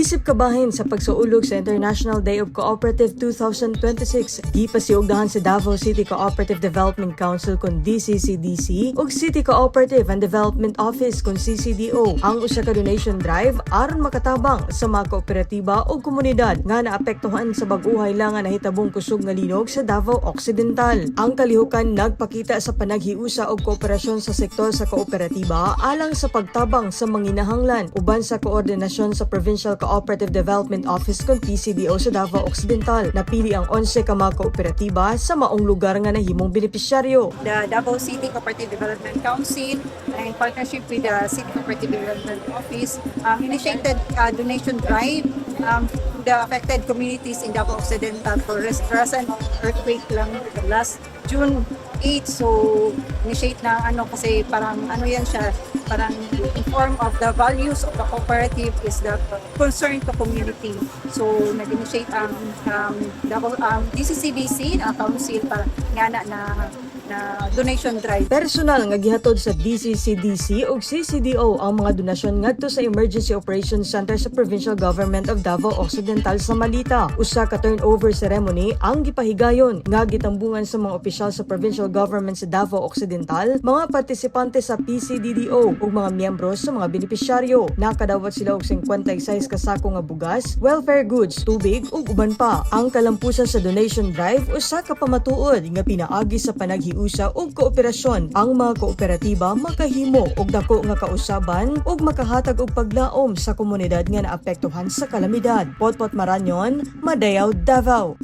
Isip kabahin sa pagsuulog sa International Day of Cooperative 2026, gipasiugdahan sa Davao City Cooperative Development Council kon DCCDC ug City Cooperative and Development Office kon CCDO ang usa ka donation drive aron makatabang sa mga kooperatiba o komunidad nga naapektuhan sa bag-uhay lang nga nahitabong kusog nga linog sa Davao Occidental. Ang kalihukan nagpakita sa panaghiusa og kooperasyon sa sektor sa kooperatiba alang sa pagtabang sa manginahanglan uban sa koordinasyon sa Provincial Cooperative Development Office kon PCDO sa Davao Occidental. Napili ang 11 ka mga kooperatiba sa maong lugar nga nahimong benepisyaryo. The Davao City Cooperative Development Council, in partnership with the City Cooperative Development Office, initiated a donation drive to the affected communities in Davao Occidental for recent earthquake lang last June 8. So, initiate na kasi parang yan siya, parang inform of the values of the cooperative is the concern to community. So, nag-initiate ang DCCDC na council para nga na donation drive. Personal nga gihatod sa DCCDC ug CCDO ang mga donasyon ngadto sa Emergency Operations Center sa Provincial Government of Davao Occidental sa Malita. Usa ka turnover ceremony ang gipahigayon nga gitambungan sa mga opisyal sa Provincial Government sa Davao Occidental, mga partisipante sa PCDDO ug mga miyembro sa mga benepisyaryo. Nakadawat sila og 56 ka sako nga bugas, welfare goods, tubig ug uban pa. Ang kalampusan sa donation drive usa ka pamatuod nga pinaagi sa panaghiusa ug kooperasyon. Ang mga kooperatiba makahimo og dako nga kausaban ug makahatag og paglaom sa komunidad nga naapektuhan sa kalamidad. Potpot Maranyon, Madayaw, Davao.